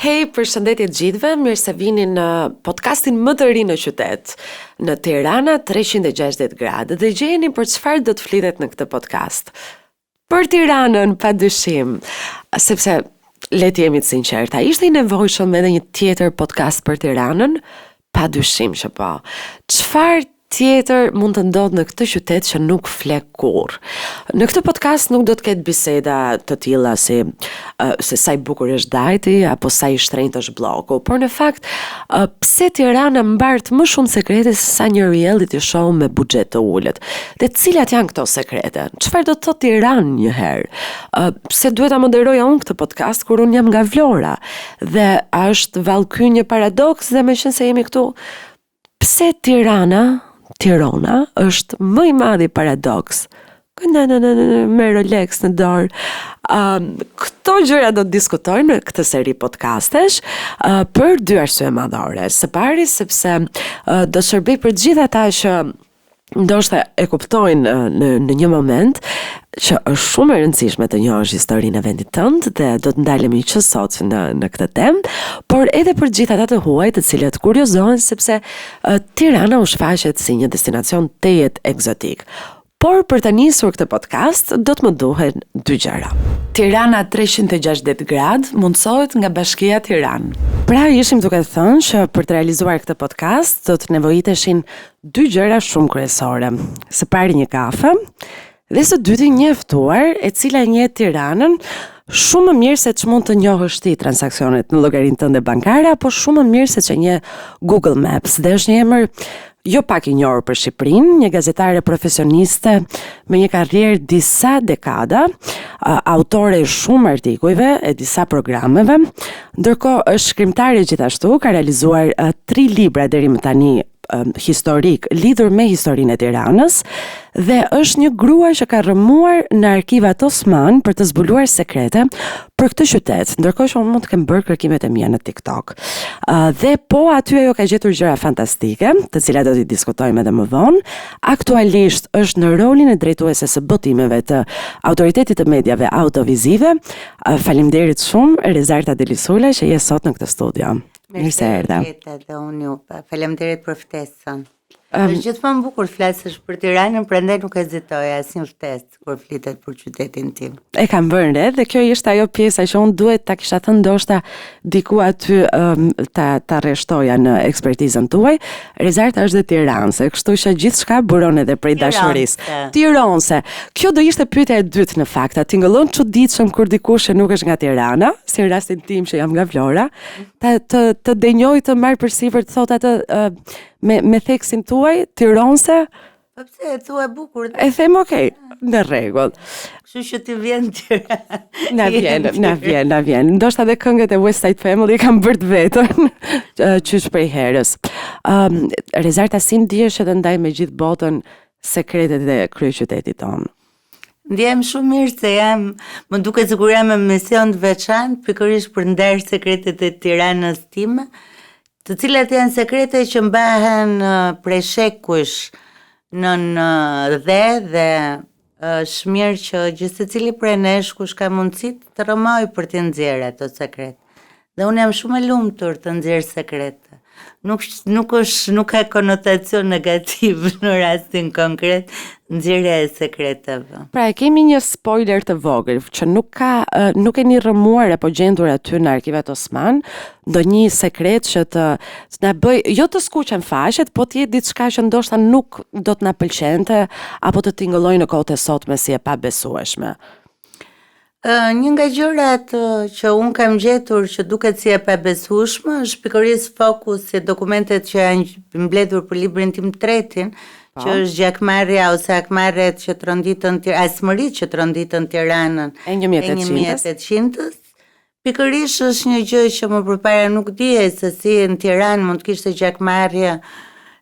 Hej, përshëndetje të gjithëve, mirë se vini në podcastin më të ri në qytet, në Tirana 360 gradë, dhe gjeni për çfarë do të flitet në këtë podcast. Për Tiranën, padyshim, sepse le të jemi të sinqerta, ishte i nevojshëm edhe një tjetër podcast për Tiranën? Padyshim që po. Çfarë tjetër mund të ndodhë në këtë qytet që nuk flek kur. Në këtë podcast nuk do të ketë biseda të tilla se sa i bukur është dajti apo sa i shtrenjtë është bloku, por në fakt pse Tirana mbart më shumë sekrete se sa një reality show me buxhet të ulët. Dhe cilat janë këto sekrete? Çfarë do të thotë Tiranë një herë? Pse duhet ta moderoja unë këtë podcast kur unë jam nga Vlora? Dhe a është vallë një paradoks dhe meqense jemi këtu, pse Tirana është më i madhi paradoks? Me Rolex në dorë. Këto gjëra do të diskutojmë në këtë seri podcastesh për dy arsye madhore. Së pari sepse do të shërbej për gjithë ata që ndoshta e kuptojnë në një moment që është shumë e rëndësishme të njohësh historinë e vendit tënd dhe do të ndalemi që sot në këtë temë, por edhe për gjithë ata të huaj të cilët kuriozohen sepse Tirana u shfaqet si një destinacion tejet egzotik. Por për të nisur këtë podcast, do të më duhen dy gjëra. Tirana 360 gradë mundsohet nga Bashkia Tiranë. Pra ishim duke thënë që për të realizuar këtë podcast, do të nevojiteshin dy gjëra shumë kryesore. Së pari një kafe, dhe së dyti një e ftuar, e cila njeh Tiranën shumë më mirë se ç'mund të njohësh ti transaksionet në llogarinë tënde bankare, apo shumë më mirë se ç'njeh Google Maps. Dhe është një emër jo pak i njohur për Shqipërinë, një gazetare profesioniste me një karrierë disa dekada, autore e shumë artikujve e disa programeve, ndërkohë është shkrimtare gjithashtu, ka realizuar 3 libra deri më tani historik lidhur me historinë e Tiranës dhe është një grua që ka rrëmuar në arkivat Osman për të zbuluar sekrete për këtë qytet, ndërkohë që unë mund të kem bërë kërkimet e mia në TikTok. Dhe po aty ajo ka gjetur gjëra fantastike, të cilat do t'i diskutojmë edhe më vonë. Aktualisht është në rolin e drejtueses së botimeve të Autoritetit të Mediave Audiovizive. Faleminderit shumë Rezarta Delisula që je sot në këtë studio. Mirë se erdha. Dhe unë ju faleminderit për ftesën. Është gjithmonë bukur flasësh për Tiranën, prandaj nuk hezitoj asnjë ftesë kur flitet për qytetin tim. E kam bërë re, dhe kjo ishte ajo pjesa që unë duhet ta kisha thënë ndoshta diku aty ta rreshtoja në ekspertizën tuaj. Rezarta është dhe tiranëse, kështu që gjithçka buron edhe prej dashurisë. Tiranëse. Kjo do ishte pyetja e dytë në fakt. A tingëllon çuditshëm kur dikush që nuk është nga Tirana, si në rastin tim që jam nga Vlora, të denjoj të marr përsipër të thotë atë me theksin tuaj, tiranëse? Po pse e thua bukur? E them okay, në rregull. Kështu që ti vjen Tiranë. Na vjen. Ndoshta edhe këngët e West Side Family kam bërë të vetën, qysh prej herës. Rezarta, si ndihesh edhe ndaj me gjithë botën sekretet e kryeqytetit tonë? Ndjem shumë mirë se më duket sikur jam në mision të veçantë, pikërisht për ndar sekretet e Tiranës time, të cilat janë sekrete që mbahen prej shekush në dhe është mirë që gjithë secili prej nesh kush ka mundësi të rrëmoj për të nxjerrë ato sekret. Dhe unë jam shumë e lumtur të nxjerr sekrete. Nuk ka konotacion negativ në rastin konkret nxjerrja e sekreteve. Pra e kemi një spoiler të vogël që nuk e një rrëmuar apo gjendur aty në arkivat Osman, ndonjë sekret që të na bëj jo të skuqen faqet, po të jetë diçka që ndoshta nuk do të na pëlqente apo të tingëllojë në kohët e sotme si e pabesueshme. Një nga gjërat që unë kam gjetur që duket si e pabesueshme është pikërisht fokus e dokumentet që janë mbledhur për librin tim të tretin, që është gjakmarrja ose akmarrjet që tronditën asmëritë që tronditën Tiranën e 1800-s. Pikërisht është një gjë që më përpara nuk dije se si në Tiranë mund të kishte gjakmarrje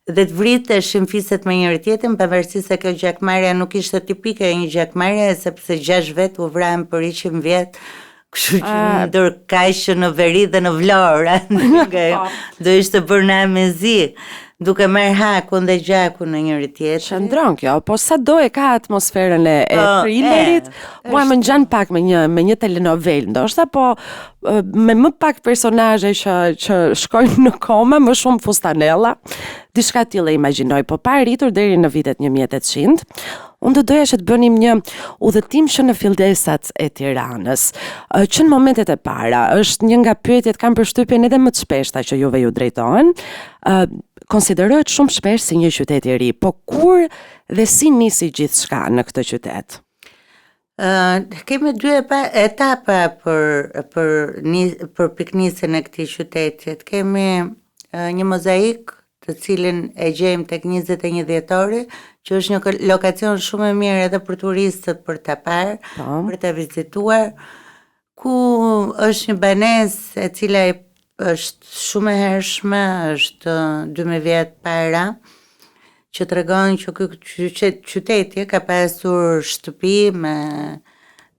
dhe të vriteshin fiset me njëri tjetrin, pavarësisht se kjo gjakmarrja nuk ishte tipike e një gjakmarrje, sepse 6 vet u vranë për 100 vjet, kështu që ndër kaq në veri dhe në Vlorë, do ishte bërë në amezi. duke merr hakun dhe gjakun në njëri tjetrin. Shëndron kjo, po sa do e ka atmosferën e thrillerit, mua më ngjan pak me një telenovel, ndoshta, po me më pak personazhe që shkojnë në koma, më shumë fustanella. Diçka tillë imagjinoj, po pa arritur deri në vitet 1800. Unë do doja që të bënim një udhëtim që në fillesat e Tiranës, që në momentet e para është një nga pyetjet kam përshtypjen edhe më të shpeshta që juve ju drejtohen. Konsiderohet shumë shpesh si një qytet i ri, po kur dhe si nisi gjithçka në këtë qytet? Kemi dy etapa për piknisjen e këtij qytetit. Kemi një mozaik të cilin e gjejmë tek 21 dhjetori, që është një lokacion shumë e mirë edhe për turistët për ta parë, për ta vizituar, ku është një banesë e cila është shumë e hershme, është 2000 vjet para, që tregon që ky qyteti ka pasur shtëpi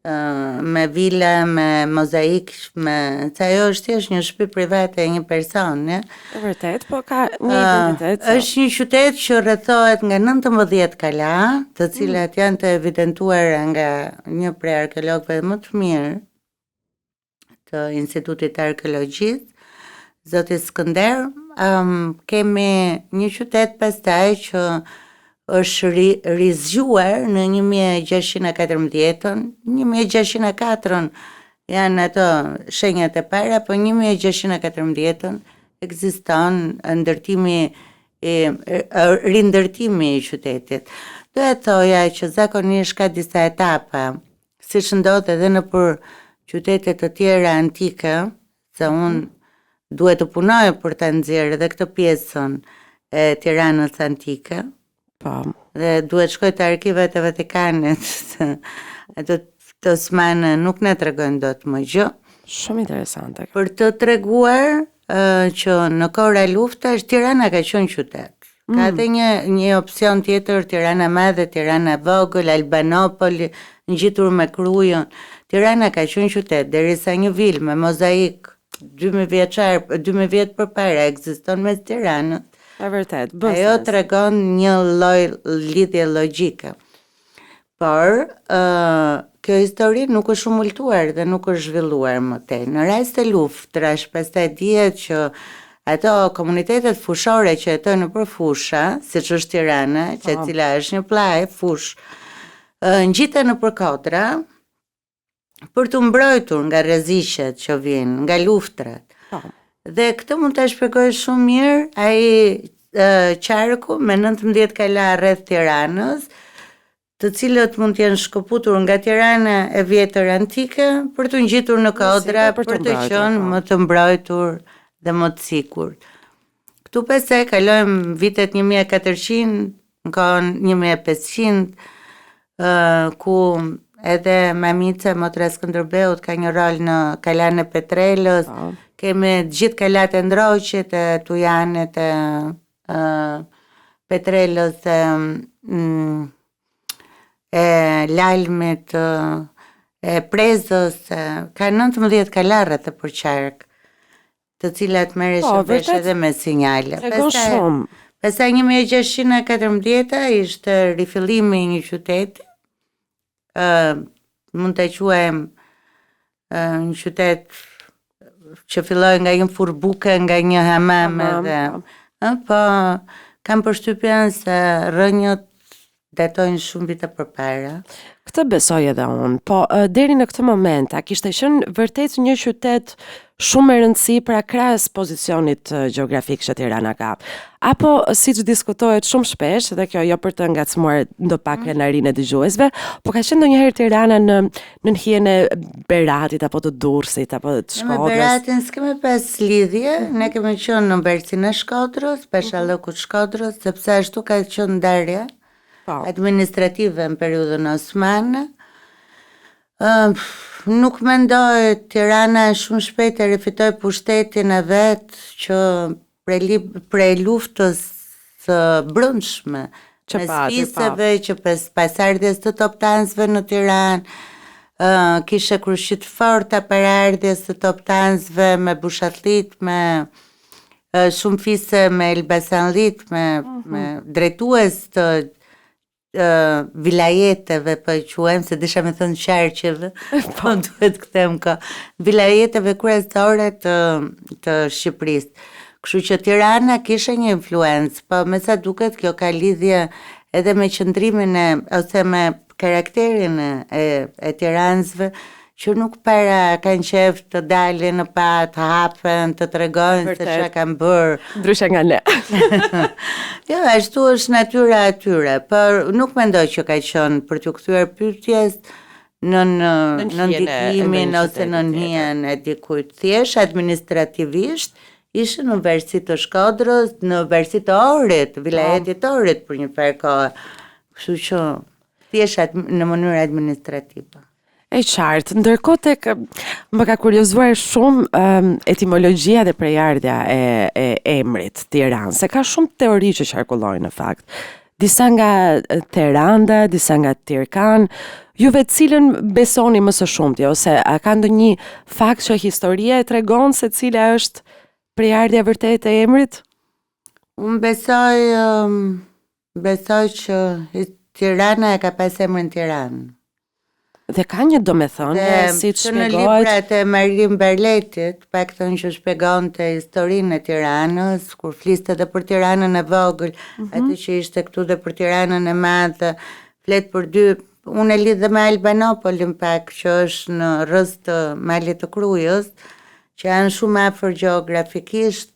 me vila, me mozaik, se ajo është thjesht një shtëpi private e një personi. Vërtet, po ka një identitet. Është një qytet që rrethohet nga 19 kala, të cilat janë të evidentuara nga një prej arkeologëve më të mirë të Institutit të Arkeologjisë, Zoti Skënder. Kemi një qytet pastaj që është rizgjuar në 1614-ën, 1604-ën janë ato shenjat e para, po 1614-ën ekziston rindërtimi i qytetit. Do e thoja që zakonisht ka disa etapa, siç ndodh edhe në për qytetet të tjera antike, se unë duhet të punoj për të nxjerrë edhe këtë pjesën e Tiranës antike. Dhe duhet shkoj të arkivet e Vatikanit, ato të Osmanë nuk na tregojnë dot më gjë. Shumë interesante. Për të treguar që në kohë luftash Tirana ka qenë qytet. Ka edhe një opsion tjetër, Tirana Madhe, Tirana Vogël, Albanopoli, ngjitur me krujën. Tirana ka qenë qytet derisa një vil me mozaik 2000 vjet përpara ekziston mes Tiranës. E vërtet, ajo tregon një lloj lidhje logjike. Por kjo histori nuk është shumultuar dhe nuk është zhvilluar më tej. Në rast të luftrash, pastaj dihet që ato komunitetet fushore që jetojnë nëpër fusha, siç është Tirana, që e cila është një plaj fush, ngjiten nëpër kodra për të mbrojtur nga rreziqet që vijnë, nga luftrat. Dhe këtë mund ta shpjegoj shumë mirë ai qarku me 19 kala rreth Tiranës, të cilët mund të jenë shkëputur nga Tirana e vjetër antike për të ngjitur në kodra, për të qenë më të mbrojtur dhe më të sigurt. Ktu pastaj kalojmë vitet 1400, në kohën 1500, ku edhe Mamica Motra Skënderbeut ka një rol në kalan e Petrelës. Kemi gjithë kalat e Ndroqit, e Tujanit, e Petrelës, e Lalmit, e Prezës, ka 19 kalarë të përqark, të cilat merreshin vesh edhe me sinjale. Pastaj 1614 ishte rifillimi i një qyteti, mund të quajmë një qytet që filloi nga një furbuke, nga një hamam edhe, po kam përshtypjen se rrënjët datojnë shumë vite përpara. Këtë besoj edhe unë, po deri në këtë moment, a kishte qenë vërtet një qytet shumë e rëndësi pra krahas pozicionit gjeografik që Tirana ka? Apo siç diskutohet shumë shpesh, dhe kjo jo për të ngacmuar ndopak krenarinë e dëgjuesve, po ka qenë ndonjëherë Tirana në hijen e Beratit apo të Durrësit apo të Shkodrës? Me Beratin s'kemë pas lidhje, ne kemi qenë në Bercinë e Shkodrës, Peshallëku të Shkodrës, sepse ashtu ka qenë ndarja administrative në periudhën Osmane. Nuk mendoj Tirana shumë shpejt e rifitoi pushtetin e vet që prej luftës së brendshme, me spiseve që pas ardhjes të toptanësve në Tiranë, kishe krushit forta para ardhjes të toptanësve me bushallit, me shumë fise me Elbasanlit, me drejtues të vilajeteve, po e quajmë, se disha me thënë qarqeve, po duhet këtem ka, vilajeteve kryesore të Shqipërisë. Kështu që Tirana kishe një influencë, po me sa duket kjo ka lidhje edhe me qëndrimin ose me karakterin e tiranësve, që nuk para kanë qef të dalin në pa, të hapen, të tregojnë se çka kanë bërë. Ndryshe nga ne. Jo, ashtu është natyra atyre, por nuk mendoj që ka qenë për t'u kthyer pyetjes në ndikimin ose në hijen e dikujt. Thjesht administrativisht ishte në varësi të Shkodrës, në varësi të Ohrit, vilajetit të Ohrit për një farë kohë. Kështu që thjesht në mënyrë administrative. E qartë, ndërkohë tek më ka kuriozuar shumë etimologjia dhe prejardhja e emrit Tiranë, se ka shumë teori që qarkullojnë në fakt. Disa nga Teranda, disa nga Tirkan, juve cilën besoni më së shumti, ose a ka ndonjë fakt që historia e tregon se cila është prejardhja vërtet e emrit? Unë besoj që Tirana e ka pas emrin Tiranë. Dhe ka një domethënie si të shpjegohet. Në librat e Marim Berletit, paktën që shpjegonte historinë e Tiranës, kur fliste edhe për Tiranën e vogël, atë që ishte këtu dhe për Tiranën e madhe, flet për dy. Unë e lidh dhe me Albanopolin pak, që është në rreth të Malit të Krujës, që janë shumë afër gjeografikisht.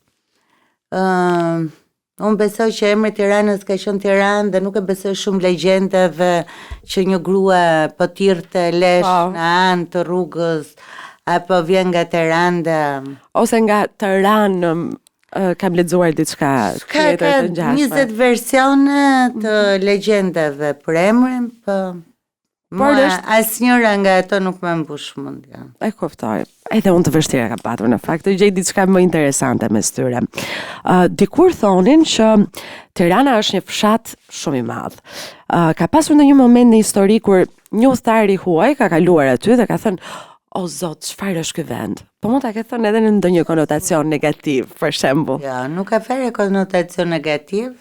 Unë besoj që emri Tiranës ka qenë Tiranë dhe nuk e besoj shumë legjendave që një grua po tirte lesh në anë të rrugës apo vjen nga Tirana. Ose nga Tiranë kam lexuar diçka tjetër të ngjashme. Ka 20 versione të legjendave për emrin, po asnjëra nga ato nuk më mbush mendja. E kuptoj. Edhe unë të vështira ka patur në fakt, të gjej diçka më interesante mes tyre. Dikur thonin që Tirana është një fshat shumë i madh. Ka pasur në një moment në histori kur një udhëtar i huaj ka kaluar aty dhe ka thënë: "O zot, çfarë është ky vend?" Po mund ta ke thënë edhe në ndonjë konotacion negativ, për shembull. Jo, nuk ka fare konotacion negativ.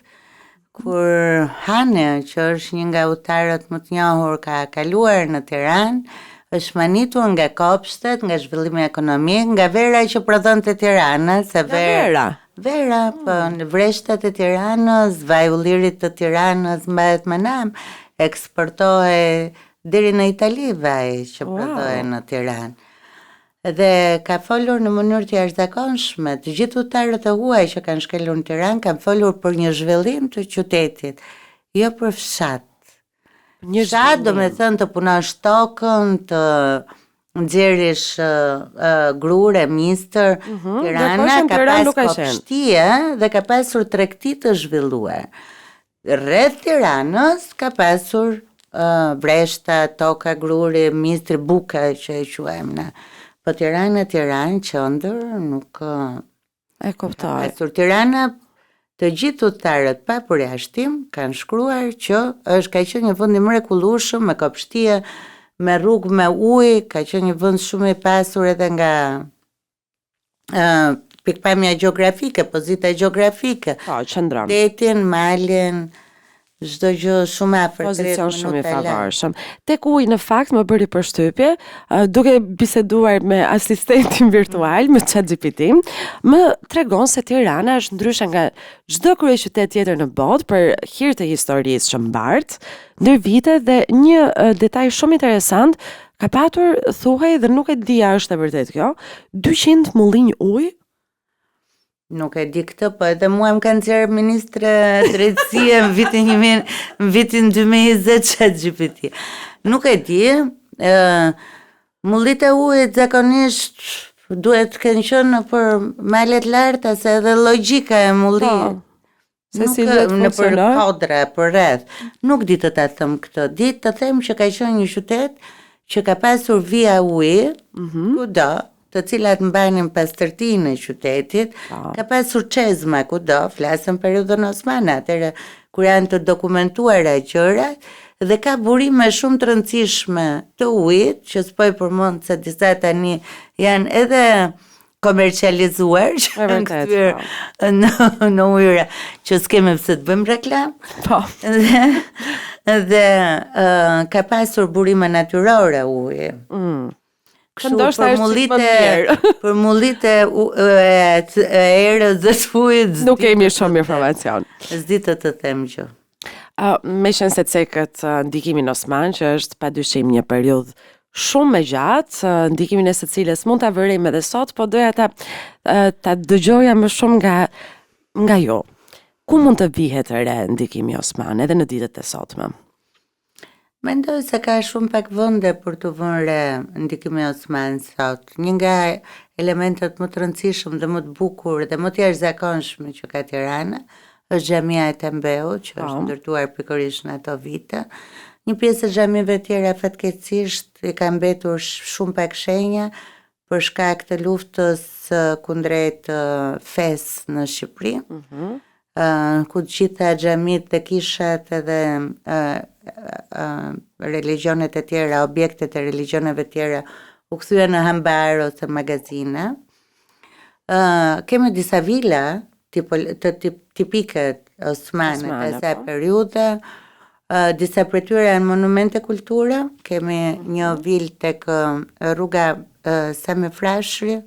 Kur Hane, që është një nga udhëtarët më të njohur, ka kaluar në Tiranë, është manitur nga kopshtet, nga zhvillimi ekonomik, nga vera që prodhonte Tirana, se vera, po në vreshtat e Tiranës, vaj ullirit të Tiranës mbahet me nam, eksportohej deri në Itali vaj që prodhohej në Tiranë. Dhe ka folur në mënyrë të jashtëzakonshme. Të gjithë udhëtarët e huaj që kanë shkelur në Tiranë kanë folur për një zhvillim të qytetit, jo për fshat. Një fshat do me thënë të punosh tokën, të nxjerrish grure, mistër. Tirana ka pas kopshtie dhe ka pasur tregti të zhvilluar. Rreth Tiranës ka pasur vreshta, toka, gruri, mistri, buka që e quajmë na. Po Tiranë, qendër, nuk e kuptoj. Pasur Tirana, të gjithë udhëtarët pa përjashtim kanë shkruar që ka qenë një vend i mrekullueshëm me kopshtie, me rrugë me ujë, ka qenë një vend shumë i pasur edhe nga pikpamja gjeografike, pozita gjeografike. Po, qendron. Detin, malin, çdo gjë shumë afër, pozicion shumë i favorshëm. Tek uji në fakt më bëri përshtypje, duke biseduar me asistentin virtual, me ChatGPT, më tregon se Tirana është ndryshe nga çdo kryeqytet tjetër në botë për hir të historisë që mbart ndër vite, dhe një detaj shumë interesant, ka patur thuhej dhe nuk e di a është e vërtet kjo, 200 mullinj ujë. Nuk e di këtë, po edhe mua më kanë nxjerrë ministre drejtësie në vitin 2020 ChatGPT. Nuk e di, mullit e ujit zakonisht duhet të kenë qenë për malet larta, se edhe logjika e mullit. Se si duhet në për funksionar? kodra, për rreth. Nuk di të ta them këtë. Di të them që ka qenë një qytet që ka pasur vija uji, kudo, të cilat mbanin pastërtinë e qytetit, ka pasur çezma kudo, flasën periudhën osmane, atëherë kur janë të dokumentuara gjërat, dhe ka burime shumë të rëndësishme të ujit, që s'po i përmend se disa tani janë edhe komercializuar që kthyer në ujëra që s'kemë pse të bëjmë reklam. Po. Dhe ka pasur burime natyrore uji. Ndoshta është më mirë. Për mullit e erës dhe të ujit. Nuk kemi shumë informacion. S'di të them gjë. Me qenë se cekët ndikimin Osman, që është padyshim një periudhë shumë e gjatë, ndikimin e së cilës mund ta vërejmë edhe sot, po doja ta dëgjoja më shumë nga ju. Ku mund të vihet re ndikimi Osman edhe në ditët e sotme? Mendoj se ka shumë pak vende për të vënë re ndikimi Osman sot. Një nga elementet më të rëndësishëm dhe më të bukur dhe më të jashtëzakonshme që ka Tirana është xhamia e Tembeut, që është ndërtuar pikërisht në ato vite. Një pjesë e xhamive tjera fatkeqësisht i ka mbetur shumë pak shenja për shkak të luftës kundrejt fesë në Shqipëri. Ku të gjitha xhamit dhe kishat edhe religionet e tjera, objektet e religioneve tjera u kthyen në hambar ose magazine. Kemi disa vila tipike Osmane të asaj periudhe. Disa prej tyre janë monumente kulture. Kemi një vilë tek rruga Sami Frashëri,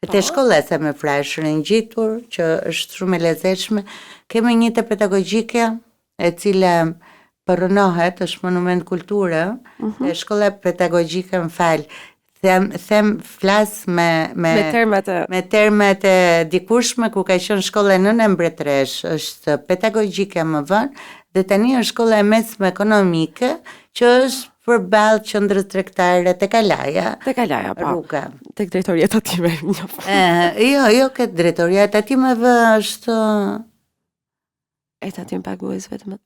te shkolla Sami Frashëri në ngjitur, që është shumë e lezetshme. Kemi një te pedagogjike e cila përrënohet, është monument kulture, te shkolla pedagogjike, flas me termat e dikushme, ku ka qenë shkolla Nëna Mbretëresh, është pedagogjike më vonë, dhe tani është shkolla e mesme ekonomike, që është përballë qendrës tregtare te Kalaja. Te Kalaja, po. Rruga. Tek drejtoria e tatimeve. Jo, këtë drejtoria e tatimeve është e tatim pagues vetëm.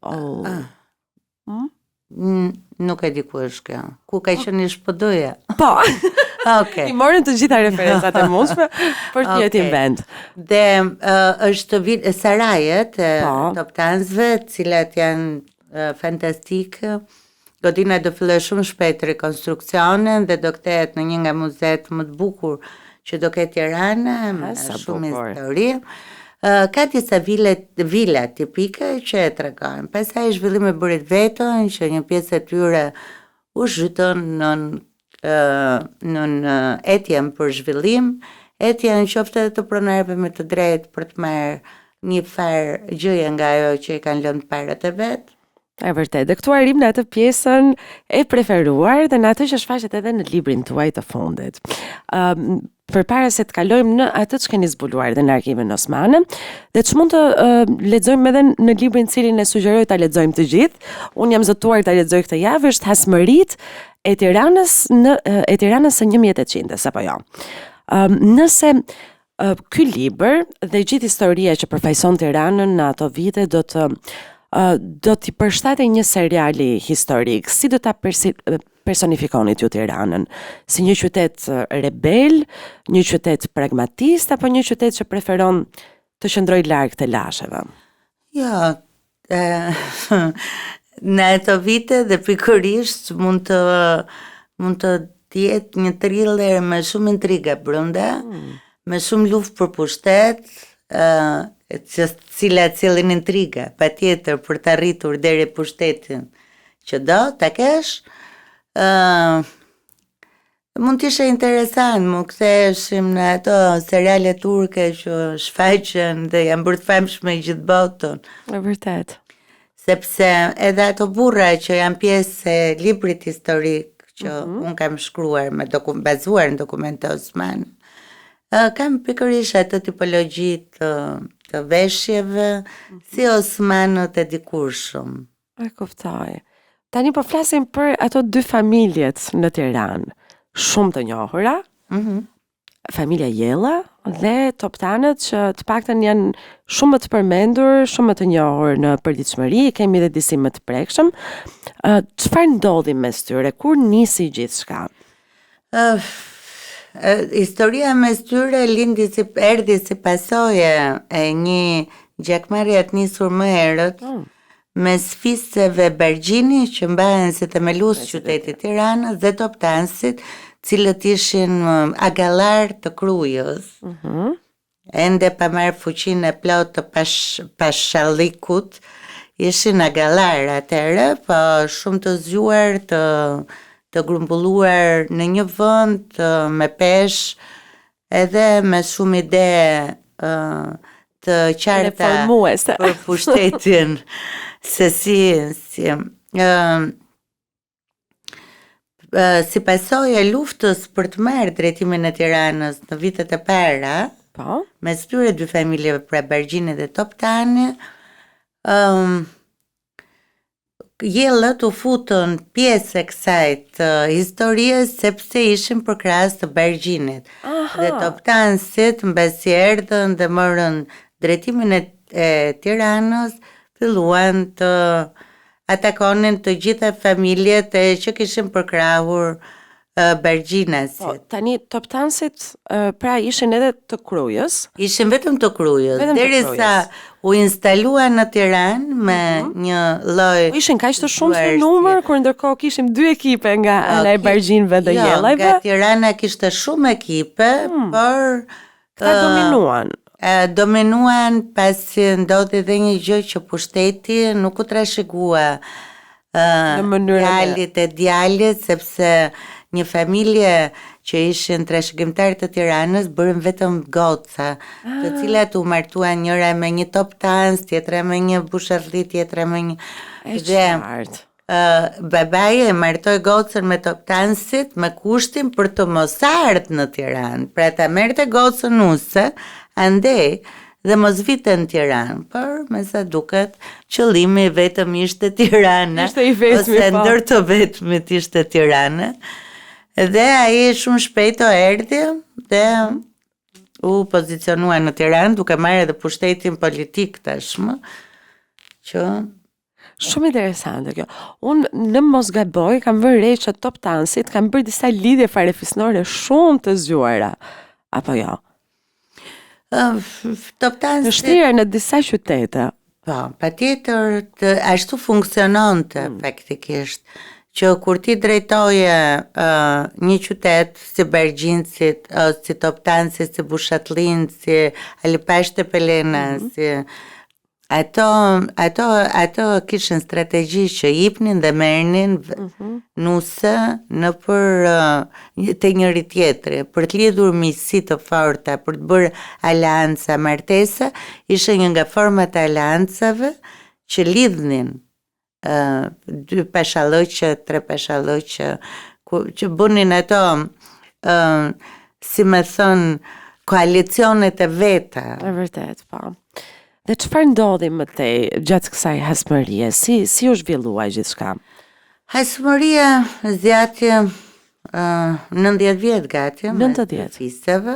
Nuk e di ku është kjo. Ku ka qenë SPD-ja? Po. Okay. I morën të gjitha referencat e mundshme për të jetë në vend. Dhe është sarajet e toptanësve, të cilat janë fantastike. Godina do filloj shumë shpejt rekonstruksionin dhe do kthehet në një nga muzeet më të bukur që do ketë Tirana, me shumë histori. Ka disa vila tipike që e tregojnë. Pastaj zhvillime bërit vetën, që një pjesë e tyre u zhytën në etjen për zhvillim, etjen qoftë edhe të pronarëve me të drejtë për të marrë një farë gjëje nga ajo që i kanë lënë parat e vet. E vërtet, dhe këtu arrim në atë pjesën e preferuar dhe në atë që shfaqet edhe në librin tuaj të fundit. Përpara se të kalojmë në atë që keni zbuluar dhe në arkivin Osmane, dhe që mund të lexojmë edhe në librin cilin e sugjeroj ta lexojmë të gjithë. Unë jam zëtuar ta lexoj këtë javë, është Hasmëritë e Tiranës së 1800-s, apo jo. Nëse ky libër dhe gjithë historia që përfaqëson Tiranën në ato vite do t'i përshtatej një seriali historik, si do ta personifikonit ju Tiranën? Si një qytet rebel, një qytet pragmatist, apo një qytet që preferon të qëndroj larg të lasheve? Jo, në ato vite dhe pikërisht mund të jetë një thriller me shumë intriga brenda, me shumë luftë për pushtet, cilat cilin intriga, patjetër për të arritur deri pushtetin që do ta kesh. Mund t'ishe interesant, më ktheheshim në ato seriale turke që shfaqen dhe janë bërë të famshme në gjithë botën. E vërtet. Sepse edhe ato burra që janë pjesë e librit historik që unë kam shkruar bazuar në dokumente Osman, kam pikërisht atë tipologji të veshjeve, si Osmanët e dikurshëm. E kuptoj. Tani po flasim për ato dy familjet në Tiranë, shumë të njohura, familja Jella dhe toptanët që të paktën janë shumë më të përmendur, shumë më të njohur në përditshmëri, kemi edhe disi më të prekshëm. Çfarë ndodhi mes tyre? Kur nisi gjithçka? Historia mes tyre erdhi si pasojë e një gjakmarrje të nisur më herët mes fisëve Bergjini që mbahen si themelues qytetit Tiranës dhe toptanësit, cilët ishin agallar të Krujës, ende pa marrë fuqinë e plot të pashallikut, ishin agallar atëherë, po shumë të zgjuar, të grumbulluar në një vend me peshë, edhe me shumë ide të qarta për pushtetin, se si pasojë e luftës për të marrë drejtimin e Tiranës në vitet e para, mes këtyre dy familjeve, pra Bergjinit dhe Toptani, jellët u futën pjesë e kësaj të historisë sepse ishin për krahas të Bergjinit. Dhe Toptanësit mbasi erdhën dhe morën drejtimin e Tiranës, filluan të atakonin të gjitha familjet që kishin përkrahur Bergjinasit. Tani Toptanësit pra ishin edhe të Krujës? Ishin vetëm të Krujës, derisa u instalua në Tiranë me një lloj. Ishin kaq të shumë në numër, kur ndërkohë kishim 2 ekipe nga ana e Bergjinëve dhe Jellajve. Nga Tirana kishte shumë ekipe, por dominuan. Dominuan pasi ndodhi dhe një gjë që pushteti nuk u trashëgua djalit e djalit, sepse një familje që ishin trashëgimtar të Tiranës bërën vetëm goca, të cilat u martuan njëra me një Toptans, tjetra me një Busharrli, tjetra me një. Babai e martoi gocën me Toptansit me kushtin për të mos ardhur në Tiranë. Pra ta merrte gocën nuse, andej dhe mos vite në Tiranë, por me sa duket qëllimi vetëm ishte Tirana, ose ndër të vetmit ishte Tirana. Dhe ai shumë shpejt erdhi dhe u pozicionua në Tiranë, duke marrë edhe pushtetin politik tashmë, që shumë interesante kjo. Unë në mos gaboj kam vënë re që Toptansit kanë bërë disa lidhje farefisnore shumë të zgjuara. Apo jo? Toptansit të shtrira në disa qytete. Po, patjetër, ashtu funksiononte faktikisht, që kur ti drejtoje një qytet si Bergjinësit, si Toptansit, si Bushatllin, si Alipashte Pelena, si ato kishin strategji që jipnin dhe merrnin nuse në të njëri tjetri, për të lidhur miqësi të forta, për të bërë aleanca, martesa, ishte një nga format e aleancave që lidhnin 2 pashallëqe, 3 pashallëqe, që bënin ato, si më thon, koalicionet e veta. E vërtet, po. Dhe çfarë ndodhi më tej gjatë kësaj hasmërie? Si u zhvillua gjithçka? Hasmëria zgjati 90 vjet gati, 90 fiseve,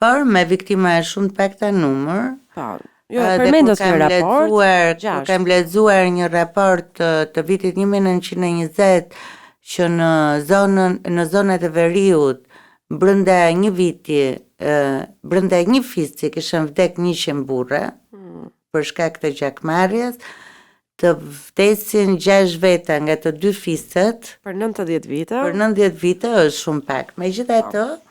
por me viktima shumë të pakta numër. Po. Jo, përmendet një raport. Kam lexuar një raport të vitit 1920 që në zonat e Veriut, brenda një viti, brenda një fici kishin vdek 100 burra për shkak të gjakmarrjes, të vdesin 6 veta nga të 2 fiset për 90 vite. Për 90 vite është shumë pak. Megjithatë,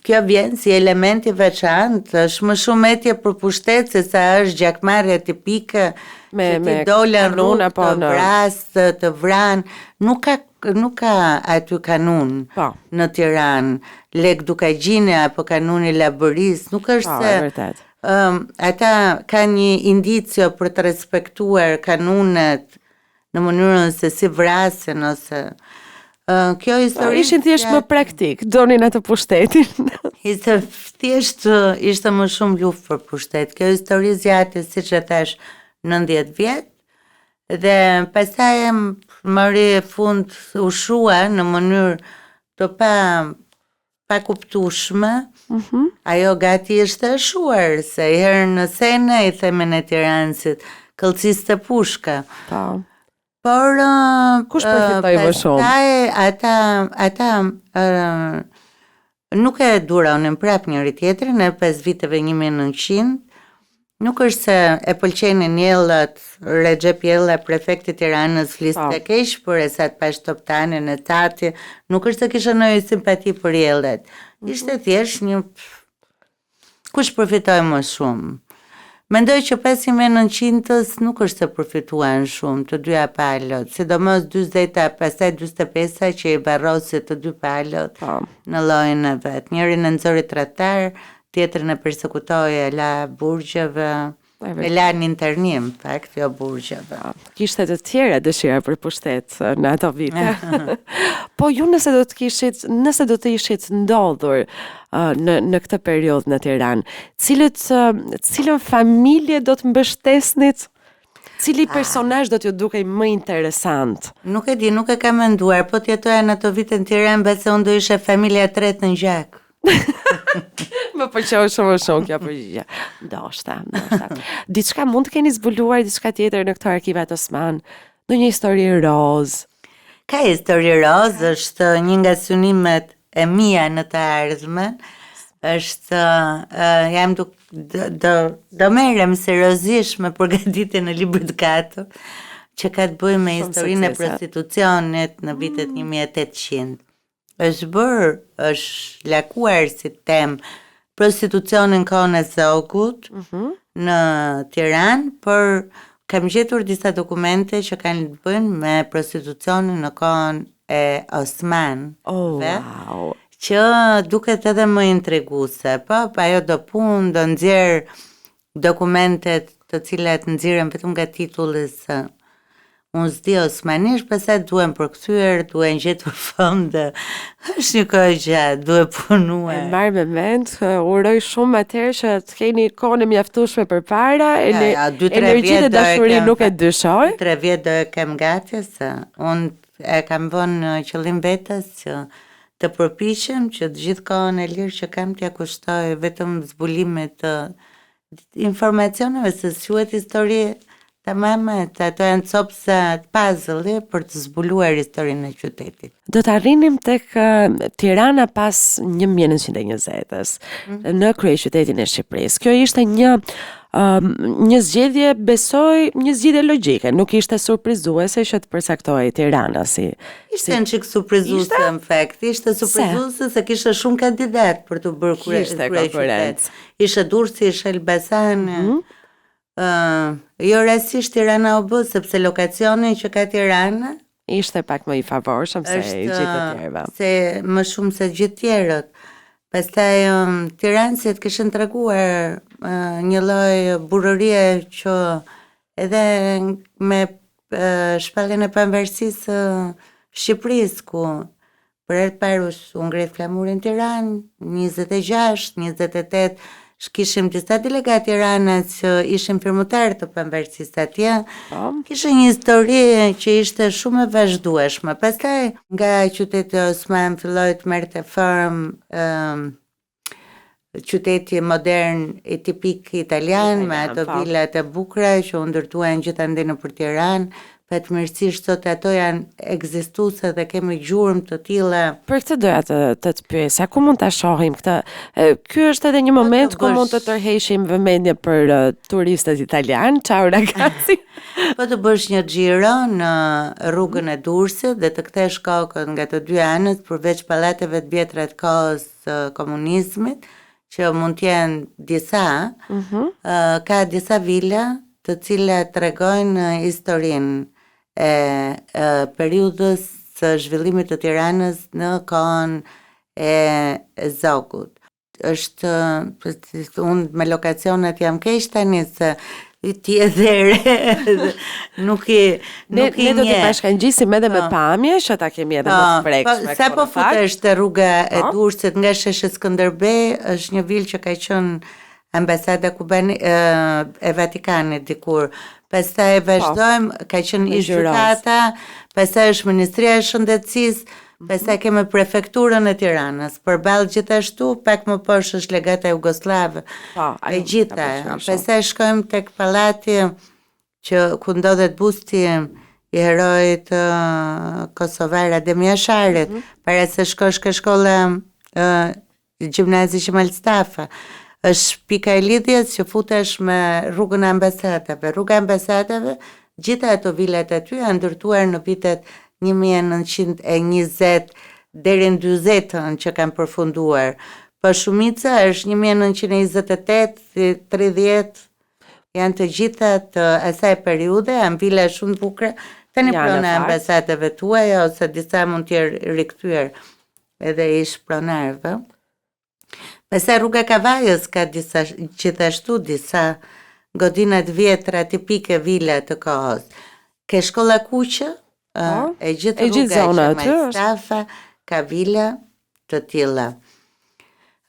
kjo vjen si elementi veçantë, është më shumë etje për pushtet se sa është gjakmarrja tipike, që ti dolen rrugë të vras, të vran, nuk ka aty kanun në Tiranë, Lek Dukagjine apo kanuni Labëris, nuk është se ata ka një indicio për të respektuar kanunet në mënyrën se si vrasin ose kjo histori ishin thjesht më praktik, donin atë pushtetin. Ishte më shumë luftë për pushtet. Kjo histori zgjati, siç e thash, 90 vjet, dhe pastaj mori fund, u shua në mënyrë të pa kuptueshme. Ajo gati ishte shuar, se herë në Sena i themin e Tiranësit, këllëciste pushka. Por kush përfitoi më shumë? Ata nuk e duronin prap njëri tjetrin, në 5 viteve 1900, Nuk është se e pëlqenin Jellët, Recep Jella, prefekti i Tiranës, fliste keq, por e sa të pash Toptanin e Tati, nuk është se kisha ndonjë simpati për Jellët. Ishte thjesht një kush përfitoi më shumë. Mendoj që 5.900-ës nuk është se përfituan shumë të dyja palët, sidomos 40-a, pastaj 45-a që i varrosi të dy palët në llojin e vet. Njërin e nxori tradhtar, tjetrin e persekutoi e la burgjeve, e la në internim, fakt, jo burgjeve. Kishte të tjera dëshira për pushtet në ato vite. Po ju nëse do të ishit ndodhur në këtë periudhë në Tiranë, cilën familje do të mbështesnit? Cili personazh do t'ju dukej më interesant? Nuk e di, nuk e kam menduar, po t'jetoja në ato vite në Tiranë, base unë do ishe familja e tretë në gjak. Më pëlqeu shumë kjo përgjigje. Ndoshta. Diçka mund të keni zbuluar diçka tjetër në këto arkivat Osman? Ndonjë histori roz? Ka histori roz, është një nga synimet e mia në të ardhmen. Është jam do merrem seriozisht me përgatitjen e librit 4 që ka të bëjë me historinë e prostitucionit në vitet 1800. Është lakuar si temë prostitucionin kohën e Zogut në Tiranë, por kam gjetur disa dokumente që kanë të bëjnë me prostitucionin në kohën e Osmanëve, që duket edhe më intriguese. Po ajo do punë, do nxjerr dokumentet të cilat nxirren vetëm nga titulli se unë s'di osmanisht, pastaj duhen përkthyer, duhen gjetur fonde. Është një kohë gjatë, duhet punuar. Marr me mend, uroj shumë atëherë që të keni kohën e mjaftueshme përpara, energjitë dhe dashurinë nuk e dyshoj. 3 vjet do e kem gati, se unë e kam vënë në qëllim vetes që të përpiqem që të gjithë kohën e lirë që kam t'ja kushtoj vetëm zbulimit të informacioneve, se quhet histori. Tamam, ato janë copsa të puzzle për të zbuluar historinë e qytetit. Do të arrinim tek Tirana pas 1920-s, në kryeqytetin e Shqipërisë. Kjo ishte një zgjedhje, besoj, një zgjedhje logjike, nuk ishte surprizuese që të përcaktohej Tirana si. Ishte një çik surprizuese në fakt, ishte surprizuese se kishte shumë kandidat për të bërë kryeqytet. Ishte Durrësi, ishte Elbasani. Jo rastisht Tirana u bë, sepse lokacioni që ka Tirana ishte pak më i favorshëm se gjithë të tjerëve. Se më shumë se gjithë tjerët. Pastaj tiranësit kishin treguar një lloj burrërie që edhe me shpalljen e pavarësisë së Shqipërisë, ku për herë të parë u ngre flamurin Tiranë, 26, 28 kishim disa delegatë Tiranës që ishin firmutar të pavarësisë atje. Kishte një histori që ishte shumë e vazhdueshme. Pastaj nga qyteti Osman filloi të merrte formë qyteti modern e tipik italian, me ato vilat e bukura që u ndërtuan gjithandej nëpër Tiranë. Fatmirësisht sot ato janë ekzistuese dhe kemi gjurmë të tilla. Për këtë doja të pyesja, ku mund ta shohim këtë? Ky është edhe një moment ku mund të tërheqim vëmendje për turistët italianë. Ciao ragazzi. Po të bësh një xhiro në rrugën e Durrësit dhe të kthesh kokën nga të dy anët, përveç pallateve të vjetra të kohës komunizmit, që mund të jenë disa, ka disa vila të cilat tregojnë historinë e periudhës së zhvillimit të Tiranës në kohën e Zogut. Është unë me lokacionet jam keq tani se ti edhe nuk i ne do të bashkangjisim edhe me pamje që ta kemi edhe më të prekshme. Sa po futesh te rruga e Durrësit nga sheshi Skënderbej, është një vilë që ka qenë ambasada kubane e Vatikanit dikur. Pastaj vazhdojmë, ka qenë gjykata, pastaj është Ministria e Shëndetësisë, pastaj kemi prefekturën e Tiranës. Përballë gjithashtu, pak më poshtë është legata jugoslave. E gjitha. Pastaj shkojmë tek pallati ku ndodhet busti i herojit kosovar Adem Jasharit, para se shkosh ke shkolla gjimnazi Qemal Stafa. është pika e lidhjes që futesh me rrugën e ambasadave. Rruga e ambasadave, gjitha ato vilat aty janë ndërtuar në vitet 1920 deri në 40 që kanë përfunduar. Po shumica është 1928, 30, janë të gjitha të asaj periudhe, janë vila shumë të bukura. Tani prona e ambasadave tuaja ose disa mund të jenë rikthyer edhe ish pronarëve. Pastaj rruga Kavajës ka gjithashtu disa godina të vjetra tipike vila të kohës. Ke shkolla Kuqë, e gjithë rruga që Majstafa ka vila të tilla.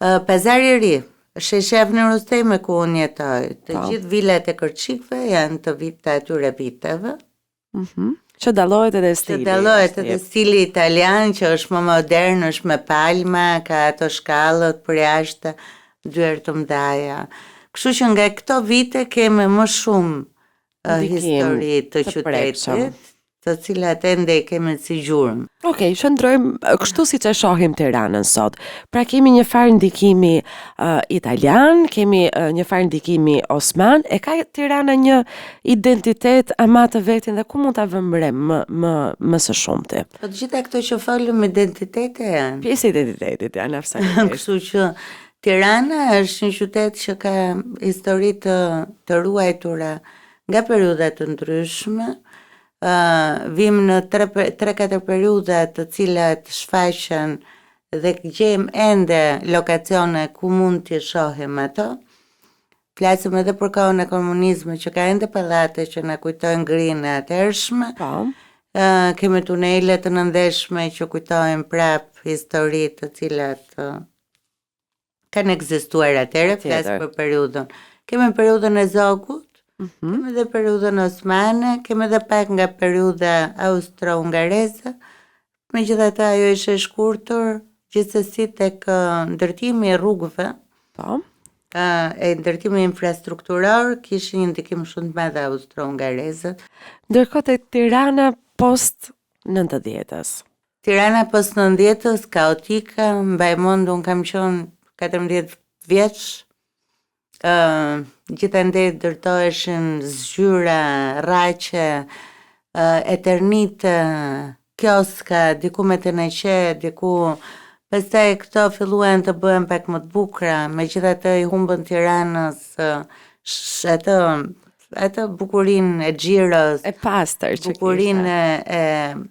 Pazari i Ri, Sheshef në Rusteme ku unë jetoj, të gjithë vilat e Kërçikëve janë të atyre viteve. Që dallohet edhe stili. Që dallohet edhe stili italian, që është më modern, është me palma, ka ato shkallët për jashtë, dyert të mëdha. Kështu që nga këto vite kemi më shumë histori të qytetit, të cilat ende kemi si gjurmë. Okej, shëndrojmë kështu siç e shohim Tiranën sot. Pra kemi një farë ndikimi italian, kemi një farë ndikimi osman, e ka Tirana një identitet ama të vetin dhe ku mund ta vëmë re më së shumti? Po të gjitha këto që folëm identitete janë. Pjesë e identitetit janë absolutisht. Kështu që Tirana është një qytet që ka histori të ruajtura nga periudha të ndryshme. Vim në 3-4 periudha të cilat shfaqen dhe gjejmë ende lokacione ku mund t'i shohim ato. Flasim edhe për kohën e komunizmit që ka ende pallate që na kujtojnë grinë e atëhershme. Kemi tunele të nëndeshme që kujtojnë prap histori të cilat kanë ekzistuar atëherë, flas për periudhën. Kemi periudhën e Zogut. Kemi dhe periudhën osmane, kemi dhe pak nga periudha austro-hungareze, megjithatë ajo ishte shkurtër, gjithsesi tek ndërtimi i rrugëve, e ndërtimi infrastrukturor kishte një ndikim shumë të madh austro-hungarezët. Ndërkohë tek Tirana post 90-s. Tirana post 90-s kaotike, mbaj mend un kam qenë 14 vjeç. Gjithandej ndërtoheshin zgjuara, rraqe, eternite, kioska, diku me të neqe, diku. Pastaj këto filluan të bëhen pak më të bukura, megjithatë i humbën Tiranës atë bukurinë e xhiros, e pastër që bukurinë e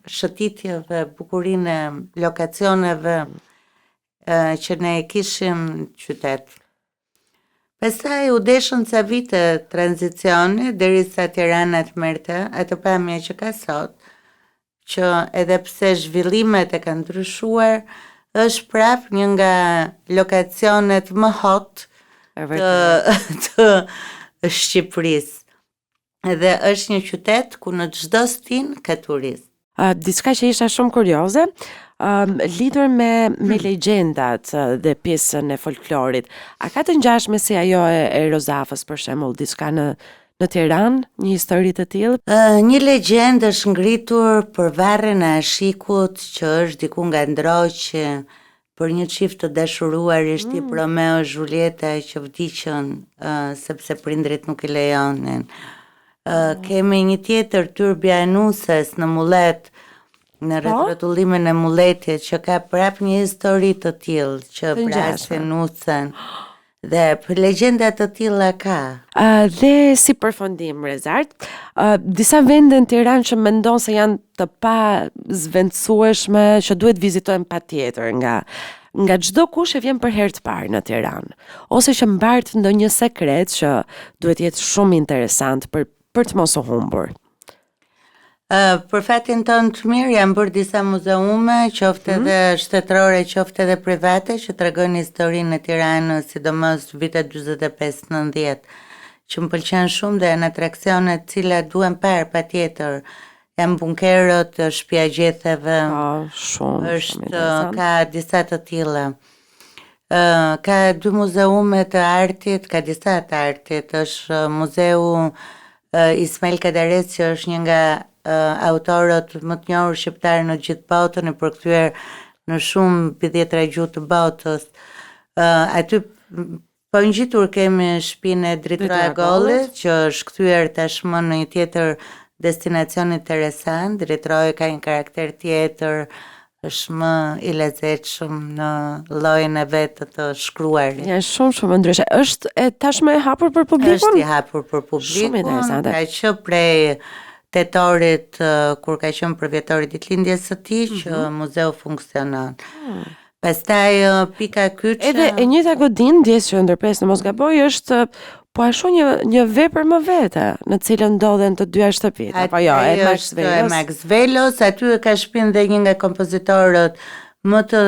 shëtitjeve, bukurinë e lokacioneve që ne kishim në qytet. Pastaj u deshën ca vite tranzicioni derisa Tirana të merrte atë pamje që ka sot, që edhe pse zhvillimet e kanë ndryshuar, është prap një nga lokacionet më hot të Shqipërisë. Dhe është një qytet ku në çdo stin ka turist. Diçka që isha shumë kurioze, lidhur me legjendat dhe pjesën e folklorit. A ka të ngjashme si ajo e Rozafës për shembull, diçka në Tiranë, një histori të tillë? Një legjendë është ngritur për varrin e Ashikut, që është diku nga Ndroqi, për një çift të dashuruar tip Romeo e Julieta që vdiqën sepse prindrit nuk i lejonin. Kemi një tjetër Tyrbi e Nusës në Mullet, në rrotullimin e Mulletit, që ka prap një histori të tillë, që prasin Nusën. Dhe për legjenda të tilla ka. Dhe si përfundim Rezart, disa vende në Tiranë që mendon se janë të pa zvendësueshme, që duhet vizitojnë patjetër nga çdo kush që vjen për herë të parë në Tiranë, ose që mbart ndonjë sekret që duhet jetë shumë interesant për të mos u humbur. Për fatin tonë të mirë janë bërë disa muzeume, qoftë edhe shtetërore, qoftë edhe private, që tregojnë historinë e Tiranës, sidomos vitet 45-90, që më pëlqen shumë dhe janë atraksione të cilat duhen parë patjetër. Janë bunkerët, shtëpia e gjetheve. Ka disa të tilla. Ka 2 muzeume të artit, ka disa të artit. Është muzeu Ismail Kadarec, që është një nga autorët më të njohur shqiptar në gjithë botën, e përkthyer në shumë pjedhjetra gjuhë të botës. Aty Po ngjitur kemi shtëpinë e Dritroja Gollit, që është kthyer tashmë në një tjetër destinacion interesant. Dritroja ka një karakter tjetër, është më i lezetshëm në llojin e vetë të shkruarit. Ja, shumë ndryshe. Është tashmë e hapur për publikun? Është i hapur për publikun. Shumë interesante. Ka që prej tetorit, kur ka qenë për vjetorit ditëlindjes së tij, që muzeu funksionon. Pastaj pika kyçe. Edhe e njëjta godin, ndjes që ndërpres në mos gaboj, është po ashtu një vepër më vete, në cilën ndodhen të dyja shtëpitë. Apo jo, e Max Velos. E Max Velos, aty ka shpinë dhe një nga kompozitorët më të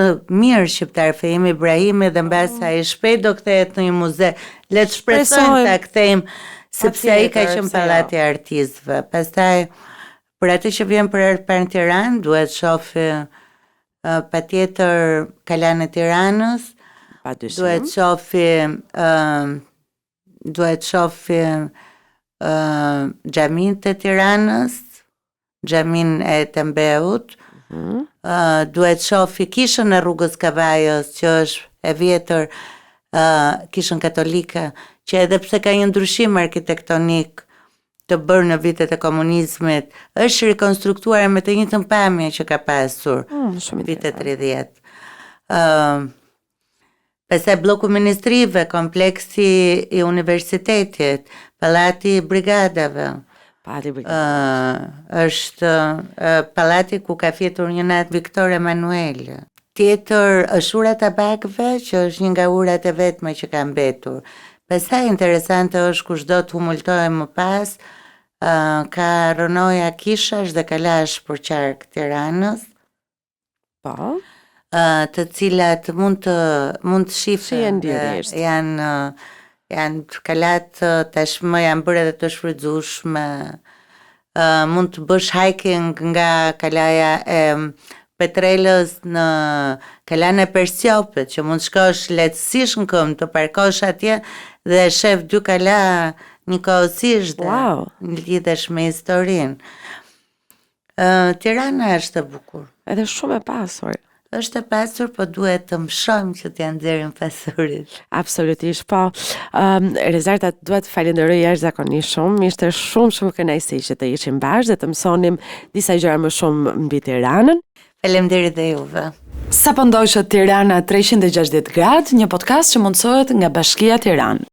mirë shqiptar, Fehim Ibrahimi, dhe mbas ai shpejt do kthehet në një muze. Le të shpresojmë ta kthejmë, sepse ai ka qenë pallati i artistëve. Pastaj për atë që vjen për herë të parë në Tiranë, duhet shohë patjetër Kalan e Tiranës. Duhet shohë xhamin të Tiranës, xhamin e Tembeut. Duhet shohë kishën e Rrugës Kavajës, që është e vjetër, kishën katolike, që edhe pse ka një ndryshim arkitektonik të bërë në vitet e komunizmit, është rekonstruktuar me të njëjtën pamje që ka pasur vitet 30. Pastaj bloku ministrive, kompleksi i universitetit, pallati i brigadave. Është pallati ku ka fjetur një natë Viktor Emanuel. Tjetër është ura tabakëve, që është një nga urat e vetme që ka mbetur. Pastaj interesante është kushdo të humultohet më pas, ka rënoja kishash dhe kalash për qark Tiranës. Po. Të cilat mund të shifen. Janë kalat tashmë janë bërë edhe të shfrytzueshme. Mund të bësh hiking nga kalaja e Petrelës në Kalan e Persiopit, që mund shkosh lehtësisht në këmbë, të parkosh atje dhe shef 2 kala njëkohësisht dhe lidhesh me historinë. Tirana është e bukur. Edhe shumë e pasur. Është e pasur, po duhet të mshojmë që t'ja nxjerrim pasurit. Absolutisht, po. Rezarta, duhet të falenderoj jashtëzakonisht shumë. Ishte shumë kënaqësi që të ishim bashkë dhe të mësonim disa gjëra më shumë mbi Tiranën. Faleminderit dhe juve. Sa po ndoqët Tirana 360 gradë, një podcast që mundësohet nga Bashkia Tiranë.